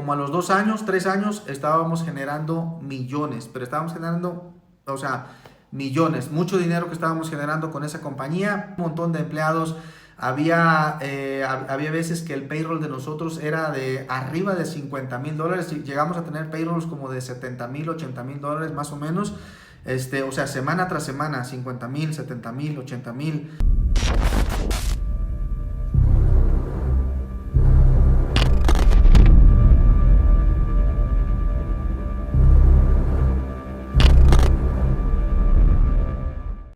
Como a los 2 años, 3 años, estábamos generando millones, pero estábamos generando, o sea, millones, mucho dinero que estábamos generando con esa compañía, un montón de empleados. Había veces que el payroll de nosotros era de arriba de $50,000. Llegamos a tener payrolls como de $70,000, $80,000 más o menos. O sea, semana tras semana, 50,000, 70,000, 80,000.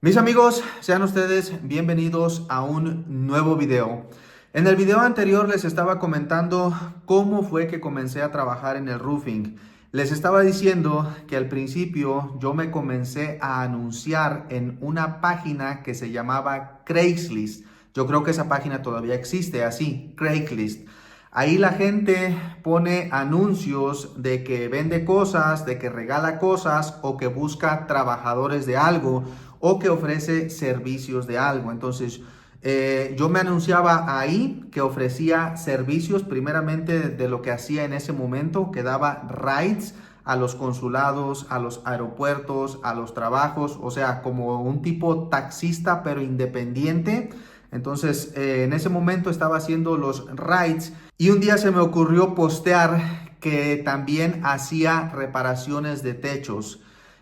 Mis amigos, sean ustedes bienvenidos a un nuevo video. En el video anterior les estaba comentando cómo fue que comencé a trabajar en el roofing. Les estaba diciendo que al principio yo me comencé a anunciar en una página que se llamaba Craigslist. Yo creo que esa página todavía existe así, Craigslist. Ahí la gente pone anuncios de que vende cosas, de que regala cosas o que busca trabajadores de algo o que ofrece servicios de algo. Entonces, yo me anunciaba ahí que ofrecía servicios primeramente de lo que hacía en ese momento, que daba rides a los consulados, a los aeropuertos, a los trabajos, o sea, como un tipo taxista pero independiente. Entonces, en ese momento estaba haciendo los rides y un día se me ocurrió postear que también hacía reparaciones de techos.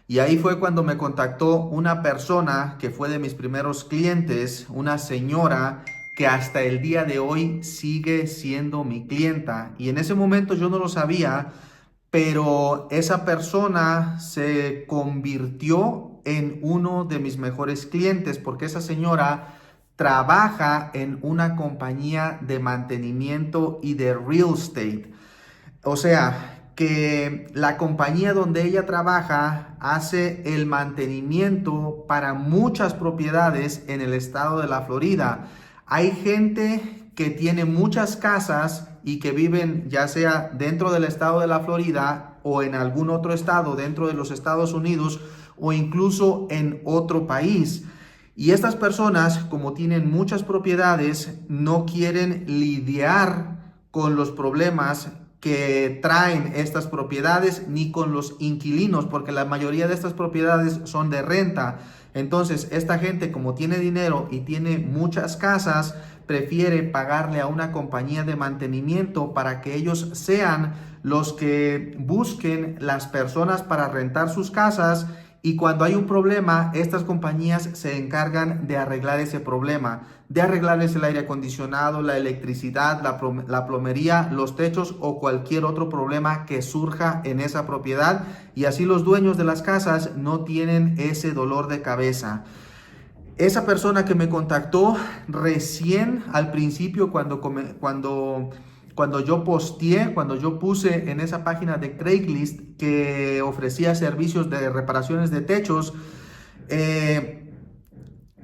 Y ahí fue cuando me contactó una persona que fue de mis primeros clientes, una señora que hasta el día de hoy sigue siendo mi clienta. Y en ese momento yo no lo sabía, pero esa persona se convirtió en uno de mis mejores clientes porque esa señora trabaja en una compañía de mantenimiento y de real estate. O sea, que la compañía donde ella trabaja hace el mantenimiento para muchas propiedades en el estado de la Florida. Hay gente que tiene muchas casas y que viven ya sea dentro del estado de la Florida o en algún otro estado dentro de los Estados Unidos o incluso en otro país. Y estas personas, como tienen muchas propiedades, no quieren lidiar con los problemas que traen estas propiedades ni con los inquilinos, porque la mayoría de estas propiedades son de renta. Entonces, esta gente, como tiene dinero y tiene muchas casas, prefiere pagarle a una compañía de mantenimiento para que ellos sean los que busquen las personas para rentar sus casas. Y cuando hay un problema, estas compañías se encargan de arreglar ese problema, de arreglarles el aire acondicionado, la electricidad, la plomería, los techos o cualquier otro problema que surja en esa propiedad. Y así los dueños de las casas no tienen ese dolor de cabeza. Esa persona que me contactó recién al principio cuando yo posteé, cuando yo puse en esa página de Craigslist que ofrecía servicios de reparaciones de techos,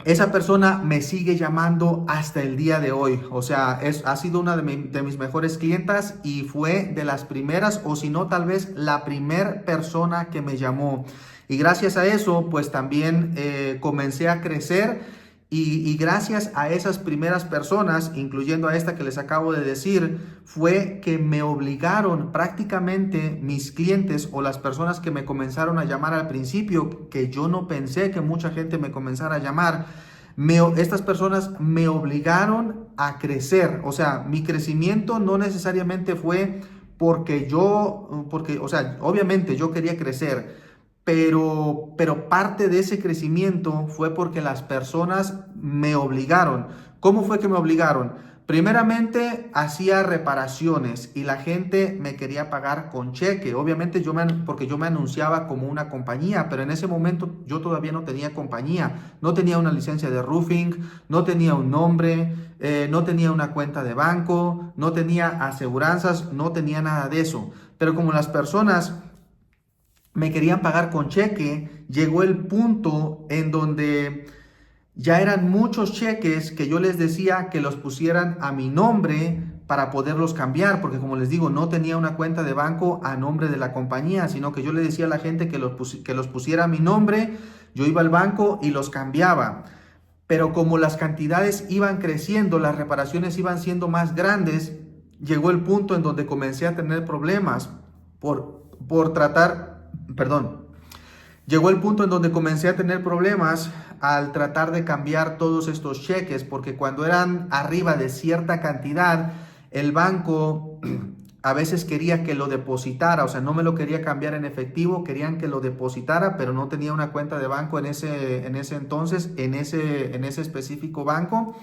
esa persona me sigue llamando hasta el día de hoy. O sea, ha sido una de mis mejores clientas y fue de las primeras, o si no, tal vez la primera persona que me llamó. Y gracias a eso, pues también comencé a crecer. Y gracias a esas primeras personas, incluyendo a esta que les acabo de decir, fue que me obligaron prácticamente mis clientes o las personas que me comenzaron a llamar al principio, que yo no pensé que mucha gente me comenzara a llamar. Estas personas me obligaron a crecer. O sea, mi crecimiento no necesariamente fue porque, o sea, obviamente yo quería crecer. Pero parte de ese crecimiento fue porque las personas me obligaron. ¿Cómo fue que me obligaron? Primeramente, hacía reparaciones y la gente me quería pagar con cheque. Obviamente, porque yo me anunciaba como una compañía, pero en ese momento yo todavía no tenía compañía. No tenía una licencia de roofing, no tenía un nombre, no tenía una cuenta de banco, no tenía aseguranzas, no tenía nada de eso. Pero como las personas me querían pagar con cheque, llegó el punto en donde ya eran muchos cheques que yo les decía que los pusieran a mi nombre para poderlos cambiar, porque como les digo, no tenía una cuenta de banco a nombre de la compañía, sino que yo le decía a la gente que los pusiera a mi nombre, yo iba al banco y los cambiaba. Pero como las cantidades iban creciendo, las reparaciones iban siendo más grandes, llegó el punto en donde comencé a tener problemas por tratar, perdón, llegó el punto en donde comencé a tener problemas al tratar de cambiar todos estos cheques, porque cuando eran arriba de cierta cantidad, el banco a veces quería que lo depositara, o sea, no me lo quería cambiar en efectivo, querían que lo depositara, pero no tenía una cuenta de banco en ese entonces, en ese específico banco.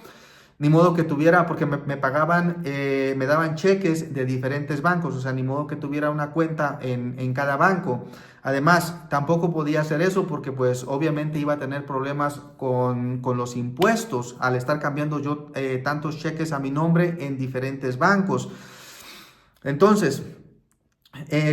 Ni modo que tuviera, porque me pagaban, me daban cheques de diferentes bancos, o sea, ni modo que tuviera una cuenta en cada banco. Además, tampoco podía hacer eso porque pues obviamente iba a tener problemas con los impuestos al estar cambiando yo tantos cheques a mi nombre en diferentes bancos. Entonces,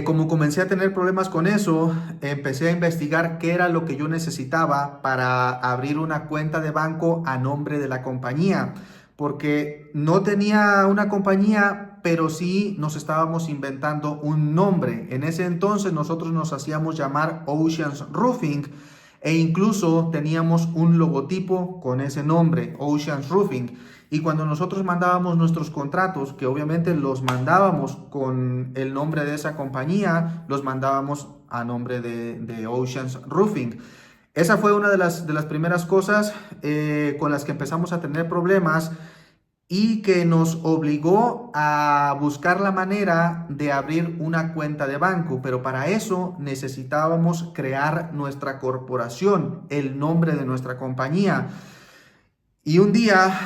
como comencé a tener problemas con eso, empecé a investigar qué era lo que yo necesitaba para abrir una cuenta de banco a nombre de la compañía, porque no tenía una compañía, pero sí nos estábamos inventando un nombre. En ese entonces nosotros nos hacíamos llamar Oceans Roofing e incluso teníamos un logotipo con ese nombre, Oceans Roofing. Y cuando nosotros mandábamos nuestros contratos, que obviamente los mandábamos con el nombre de esa compañía, los mandábamos a nombre de Oceans Roofing. Esa fue una de las primeras cosas con las que empezamos a tener problemas y que nos obligó a buscar la manera de abrir una cuenta de banco, pero para eso necesitábamos crear nuestra corporación, el nombre de nuestra compañía. Y un día,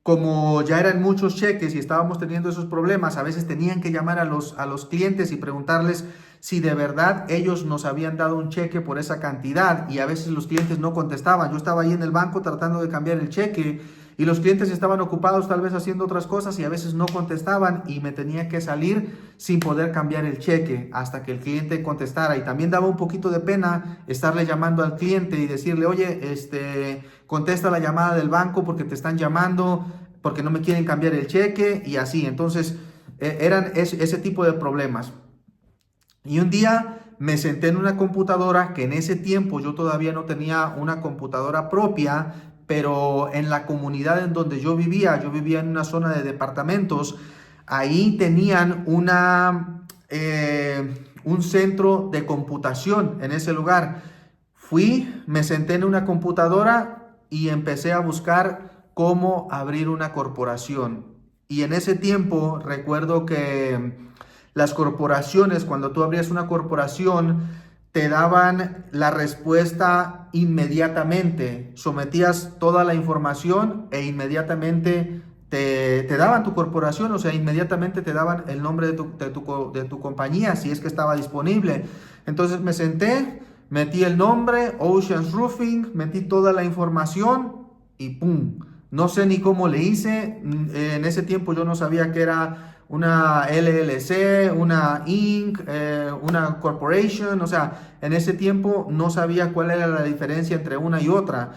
como ya eran muchos cheques y estábamos teniendo esos problemas, a veces tenían que llamar a los clientes y preguntarles si de verdad ellos nos habían dado un cheque por esa cantidad, y a veces los clientes no contestaban. Yo estaba ahí en el banco tratando de cambiar el cheque y los clientes estaban ocupados tal vez haciendo otras cosas y a veces no contestaban y me tenía que salir sin poder cambiar el cheque hasta que el cliente contestara. Y también daba un poquito de pena estarle llamando al cliente y decirle, oye, contesta la llamada del banco porque te están llamando, porque no me quieren cambiar el cheque y así. Entonces eran ese tipo de problemas. Y un día me senté en una computadora, que en ese tiempo yo todavía no tenía una computadora propia, pero en la comunidad en donde yo vivía en una zona de departamentos, ahí tenían un centro de computación en ese lugar. Fui, me senté en una computadora y empecé a buscar cómo abrir una corporación. Y en ese tiempo recuerdo que las corporaciones, cuando tú abrías una corporación, te daban la respuesta inmediatamente. Sometías toda la información e inmediatamente te daban tu corporación, o sea, inmediatamente te daban el nombre de tu compañía, si es que estaba disponible. Entonces me senté, metí el nombre, Oceans Roofing, metí toda la información y ¡pum! No sé ni cómo le hice. En ese tiempo yo no sabía que era una LLC, una Inc., una Corporation. O sea, en ese tiempo no sabía cuál era la diferencia entre una y otra.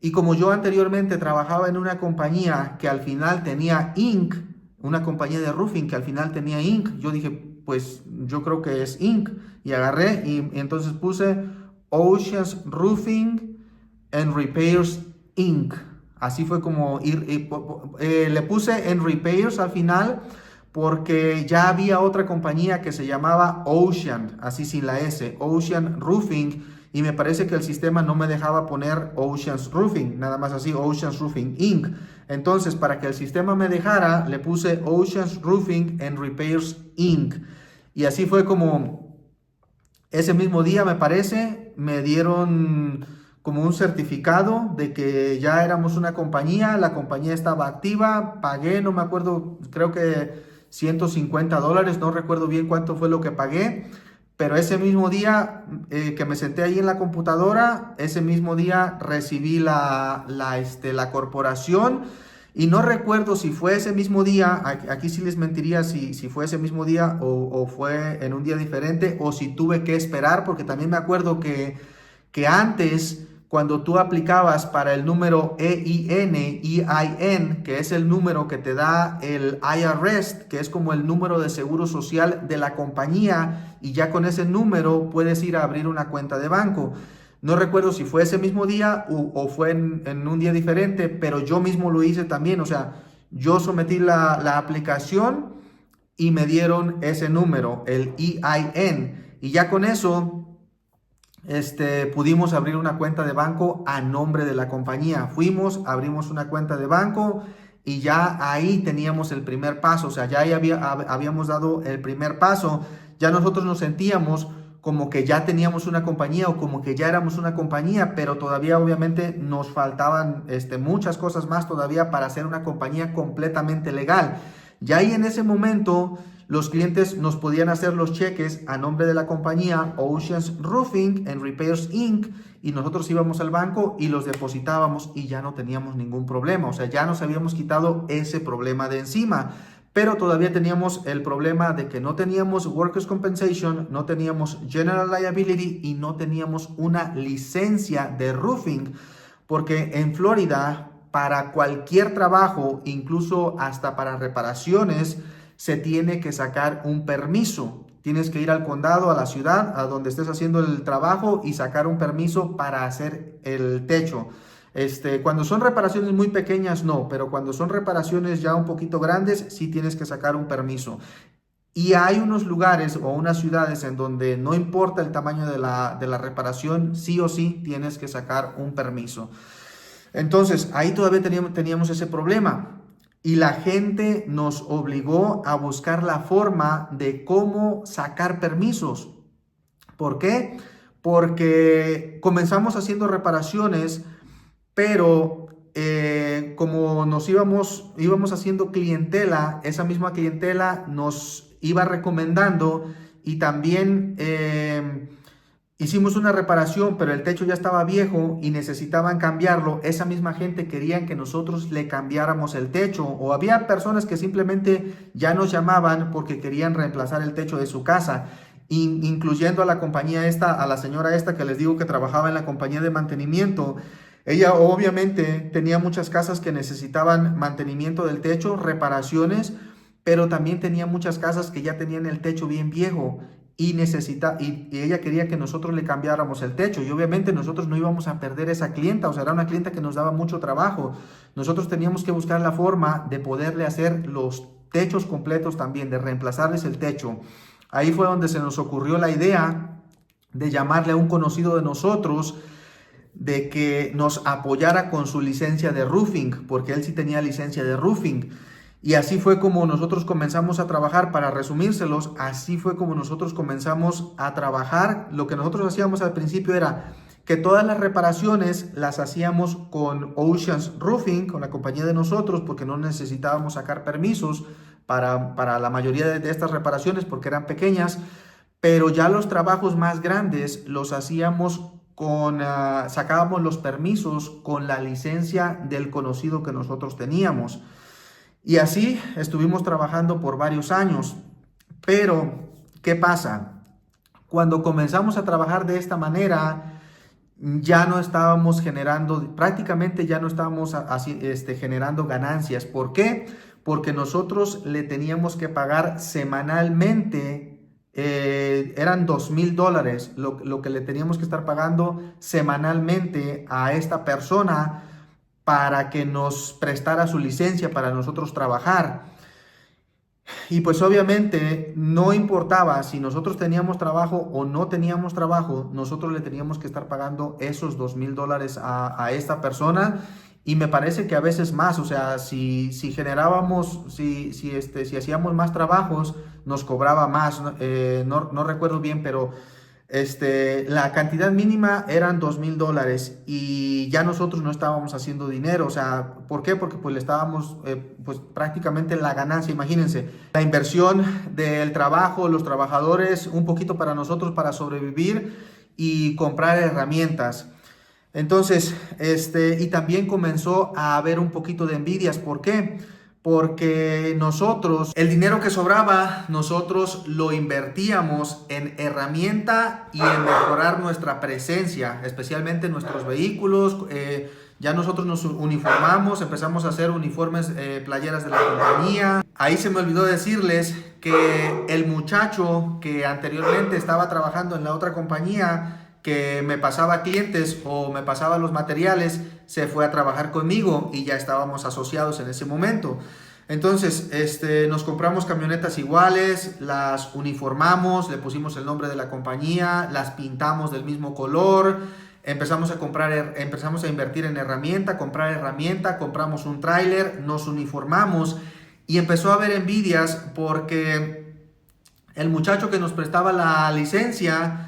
Y como yo anteriormente trabajaba en una compañía que al final tenía Inc., una compañía de roofing que al final tenía Inc., yo dije, pues yo creo que es Inc. Y agarré y entonces puse Oceans Roofing and Repairs Inc. Así fue como le puse en Repairs al final porque ya había otra compañía que se llamaba Ocean, así sin la S, Ocean Roofing, y me parece que el sistema no me dejaba poner Oceans Roofing, nada más así, Oceans Roofing Inc. Entonces, para que el sistema me dejara, le puse Oceans Roofing and Repairs Inc. Y así fue como ese mismo día, me parece, me dieron como un certificado de que ya éramos una compañía, la compañía estaba activa, pagué, no me acuerdo, creo que $150, no recuerdo bien cuánto fue lo que pagué, pero ese mismo día que me senté ahí en la computadora, ese mismo día recibí la corporación. Y no recuerdo si fue ese mismo día, aquí sí les mentiría si fue ese mismo día o fue en un día diferente, o si tuve que esperar, porque también me acuerdo que antes, cuando tú aplicabas para el número EIN, que es el número que te da el IRS, que es como el número de seguro social de la compañía, y ya con ese número puedes ir a abrir una cuenta de banco. No recuerdo si fue ese mismo día o fue en un día diferente, pero yo mismo lo hice también. O sea, Yo sometí la aplicación y me dieron ese número, el EIN, y ya con eso pudimos abrir una cuenta de banco a nombre de la compañía. Fuimos, abrimos una cuenta de banco y ya ahí teníamos el primer paso, o sea, ya ahí habíamos dado el primer paso, ya nosotros nos sentíamos como que ya teníamos una compañía o como que ya éramos una compañía, pero todavía obviamente nos faltaban muchas cosas más todavía para ser una compañía completamente legal. Ya ahí en ese momento los clientes nos podían hacer los cheques a nombre de la compañía Oceans Roofing and Repairs Inc. y nosotros íbamos al banco y los depositábamos y ya no teníamos ningún problema. O sea, ya nos habíamos quitado ese problema de encima. Pero todavía teníamos el problema de que no teníamos Workers' Compensation, no teníamos General Liability y no teníamos una licencia de roofing. Porque en Florida, para cualquier trabajo, incluso hasta para reparaciones, se tiene que sacar un permiso. Tienes que ir al condado, a la ciudad, a donde estés haciendo el trabajo y sacar un permiso para hacer el techo. Cuando son reparaciones muy pequeñas, no, pero cuando son reparaciones ya un poquito grandes, sí tienes que sacar un permiso. Y hay unos lugares o unas ciudades en donde no importa el tamaño de la reparación, sí o sí tienes que sacar un permiso. Entonces, ahí todavía teníamos ese problema. Y la gente nos obligó a buscar la forma de cómo sacar permisos. ¿Por qué? Porque comenzamos haciendo reparaciones, pero como nos íbamos haciendo clientela, esa misma clientela nos iba recomendando y también hicimos una reparación, pero el techo ya estaba viejo y necesitaban cambiarlo. Esa misma gente querían que nosotros le cambiáramos el techo, o había personas que simplemente ya nos llamaban porque querían reemplazar el techo de su casa, incluyendo a la compañía esta, a la señora esta que les digo que trabajaba en la compañía de mantenimiento. Ella obviamente tenía muchas casas que necesitaban mantenimiento del techo, reparaciones, pero también tenía muchas casas que ya tenían el techo bien viejo y ella quería que nosotros le cambiáramos el techo, y obviamente nosotros no íbamos a perder esa clienta, o sea, era una clienta que nos daba mucho trabajo. Nosotros teníamos que buscar la forma de poderle hacer los techos completos también, de reemplazarles el techo. Ahí fue donde se nos ocurrió la idea de llamarle a un conocido de nosotros de que nos apoyara con su licencia de roofing, porque él sí tenía licencia de roofing. Y así fue como nosotros comenzamos a trabajar. Para resumírselos, así fue como nosotros comenzamos a trabajar. Lo que nosotros hacíamos al principio era que todas las reparaciones las hacíamos con Oceans Roofing, con la compañía de nosotros, porque no necesitábamos sacar permisos para la mayoría de estas reparaciones, porque eran pequeñas. Pero ya los trabajos más grandes los hacíamos sacábamos los permisos con la licencia del conocido que nosotros teníamos. Y así estuvimos trabajando por varios años. Pero, ¿qué pasa? Cuando comenzamos a trabajar de esta manera, ya no estábamos generando, prácticamente ya no estábamos generando ganancias. ¿Por qué? Porque nosotros le teníamos que pagar semanalmente. Eran $2,000 lo que le teníamos que estar pagando semanalmente a esta persona para que nos prestara su licencia para nosotros trabajar. Y pues obviamente no importaba si nosotros teníamos trabajo o no teníamos trabajo, nosotros le teníamos que estar pagando esos $2,000 a esta persona. Y me parece que a veces más, o sea, si generábamos, si hacíamos más trabajos, nos cobraba más. No recuerdo bien, pero la cantidad mínima eran $2,000 y ya nosotros no estábamos haciendo dinero. O sea, ¿por qué? Porque pues le estábamos pues prácticamente la ganancia. Imagínense, la inversión del trabajo, los trabajadores, un poquito para nosotros para sobrevivir y comprar herramientas. Entonces, y también comenzó a haber un poquito de envidias. ¿Por qué? Porque nosotros, el dinero que sobraba, nosotros lo invertíamos en herramienta y en mejorar nuestra presencia, especialmente en nuestros vehículos. Ya nosotros nos uniformamos, empezamos a hacer uniformes, playeras de la compañía. Ahí se me olvidó decirles que el muchacho que anteriormente estaba trabajando en la otra compañía, que me pasaba clientes o me pasaba los materiales, se fue a trabajar conmigo y ya estábamos asociados en ese momento. Entonces, nos compramos camionetas iguales, las uniformamos, le pusimos el nombre de la compañía, las pintamos del mismo color, empezamos a invertir en comprar herramienta, compramos un tráiler, nos uniformamos y empezó a haber envidias porque el muchacho que nos prestaba la licencia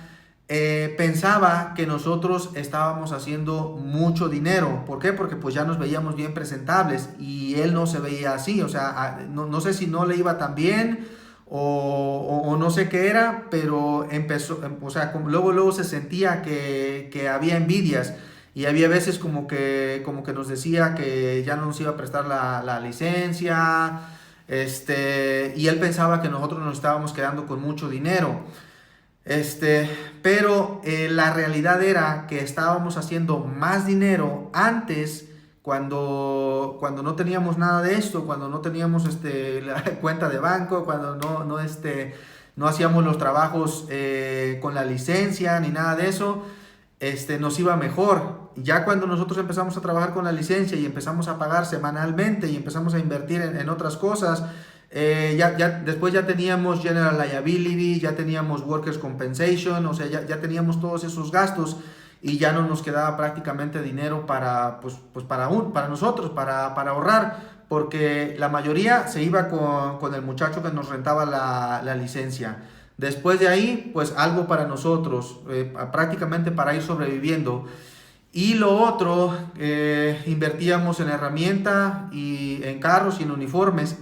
pensaba que nosotros estábamos haciendo mucho dinero. ¿Por qué? Porque pues ya nos veíamos bien presentables y él no se veía así. O sea, no sé si no le iba tan bien o no sé qué era, pero empezó, o sea, luego se sentía que había envidias. Y había veces como que nos decía que ya no nos iba a prestar la licencia, y él pensaba que nosotros nos estábamos quedando con mucho dinero. Pero la realidad era que estábamos haciendo más dinero antes cuando no teníamos nada de esto, cuando no teníamos la cuenta de banco, cuando no hacíamos los trabajos con la licencia ni nada de eso. Nos iba mejor. Ya cuando nosotros empezamos a trabajar con la licencia y empezamos a pagar semanalmente y empezamos a invertir en otras cosas, después ya teníamos General Liability, ya teníamos Workers' Compensation, o sea, ya teníamos todos esos gastos y ya no nos quedaba prácticamente dinero para nosotros, para ahorrar, porque la mayoría se iba con el muchacho que nos rentaba la licencia. Después de ahí, pues algo para nosotros, prácticamente para ir sobreviviendo. Y lo otro, invertíamos en herramienta y en carros y en uniformes,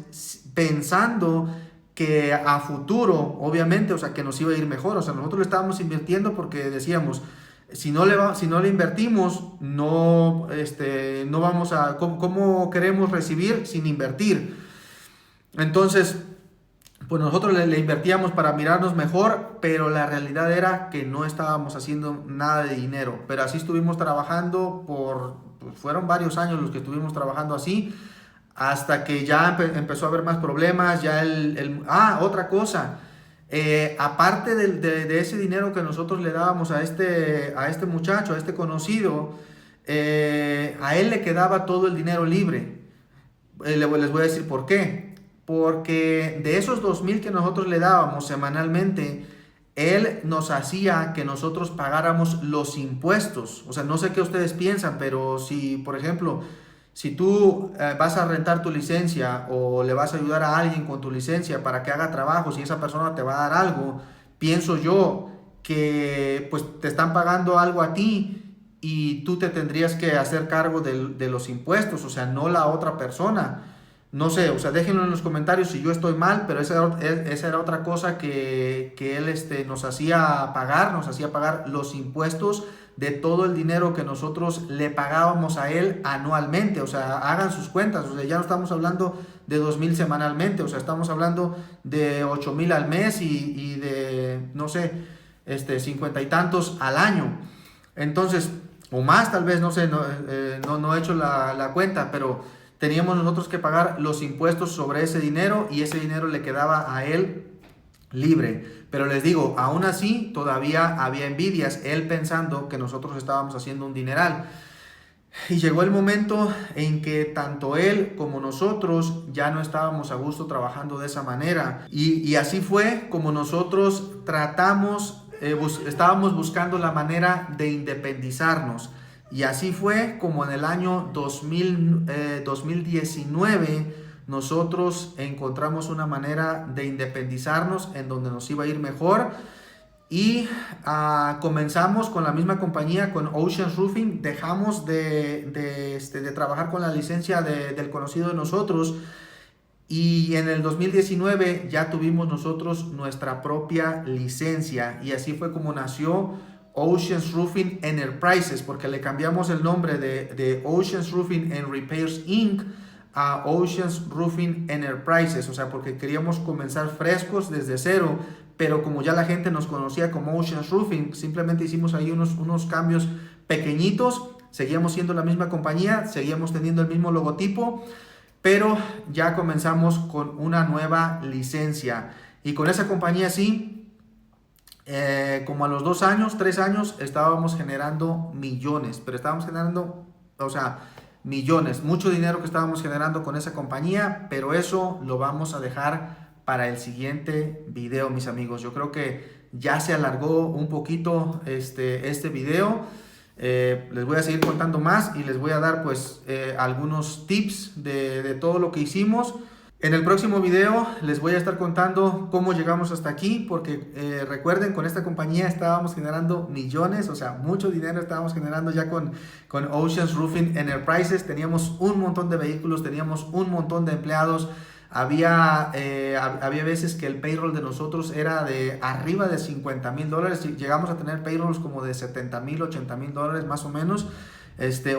pensando que a futuro, obviamente, o sea, que nos iba a ir mejor. O sea, nosotros le estábamos invirtiendo porque decíamos, si no le invertimos, no vamos a, ¿cómo queremos recibir sin invertir? Entonces, pues nosotros le invertíamos para mirarnos mejor, pero la realidad era que no estábamos haciendo nada de dinero. Pero así estuvimos trabajando pues fueron varios años los que estuvimos trabajando así, hasta que ya empezó a haber más problemas. Otra cosa, aparte de ese dinero que nosotros le dábamos a este muchacho, a este conocido, a él le quedaba todo el dinero libre. Les voy a decir por qué. Porque de esos 2,000 que nosotros le dábamos semanalmente, él nos hacía que nosotros pagáramos los impuestos. O sea, no sé qué ustedes piensan, pero si, por ejemplo, si tú vas a rentar tu licencia o le vas a ayudar a alguien con tu licencia para que haga trabajos y esa persona te va a dar algo, pienso yo que pues te están pagando algo a ti y tú te tendrías que hacer cargo de los impuestos, o sea, no la otra persona. No sé, o sea, déjenlo en los comentarios si yo estoy mal, pero esa era otra cosa que él nos hacía pagar los impuestos de todo el dinero que nosotros le pagábamos a él anualmente. O sea, hagan sus cuentas, o sea, ya no estamos hablando de 2,000 semanalmente, o sea, estamos hablando de 8,000 al mes y de, no sé, 50 y tantos al año. Entonces, o más tal vez, no sé, no he hecho la cuenta, pero teníamos nosotros que pagar los impuestos sobre ese dinero y ese dinero le quedaba a él libre. Pero les digo, aún así todavía había envidias, él pensando que nosotros estábamos haciendo un dineral. Y llegó el momento en que tanto él como nosotros ya no estábamos a gusto trabajando de esa manera. Y así fue como nosotros estábamos buscando la manera de independizarnos. Y así fue como en el año 2019 nosotros encontramos una manera de independizarnos en donde nos iba a ir mejor. Y comenzamos con la misma compañía, con Oceans Roofing. Dejamos de trabajar con la licencia del conocido de nosotros. Y en el 2019 ya tuvimos nosotros nuestra propia licencia. Y así fue como nació Oceans Roofing Enterprises, porque le cambiamos el nombre de Oceans Roofing and Repairs Inc. a Oceans Roofing Enterprises, o sea, porque queríamos comenzar frescos desde cero, pero como ya la gente nos conocía como Oceans Roofing, simplemente hicimos ahí unos cambios pequeñitos. Seguíamos siendo la misma compañía, seguíamos teniendo el mismo logotipo, pero ya comenzamos con una nueva licencia. Y con esa compañía sí, como a los 2 años, 3 años, estábamos generando millones, pero estábamos generando o sea, millones, mucho dinero que estábamos generando con esa compañía, pero eso lo vamos a dejar para el siguiente video, mis amigos. Yo creo que ya se alargó un poquito este video. Les voy a seguir contando más y les voy a dar pues algunos tips de todo lo que hicimos. En el próximo video les voy a estar contando cómo llegamos hasta aquí, porque recuerden, con esta compañía estábamos generando millones, o sea, mucho dinero estábamos generando ya con Oceans Roofing Enterprises. Teníamos un montón de vehículos, teníamos un montón de empleados. Había veces que el payroll de nosotros era de arriba de $50,000. Llegamos a tener payrolls como de $70,000, $80,000 más o menos.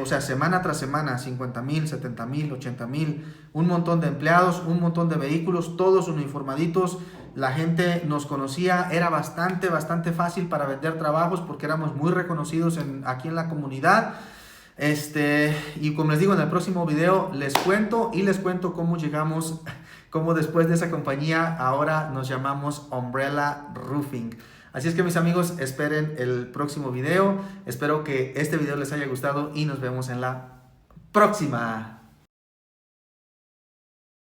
O sea, semana tras semana, 50,000, 70,000, 80,000, un montón de empleados, un montón de vehículos, todos uniformaditos. La gente nos conocía, era bastante fácil para vender trabajos porque éramos muy reconocidos aquí en la comunidad. Y como les digo, en el próximo video les cuento cómo llegamos, cómo después de esa compañía ahora nos llamamos Umbrella Roofing. Así es que, mis amigos, esperen el próximo video. Espero que este video les haya gustado y nos vemos en la próxima.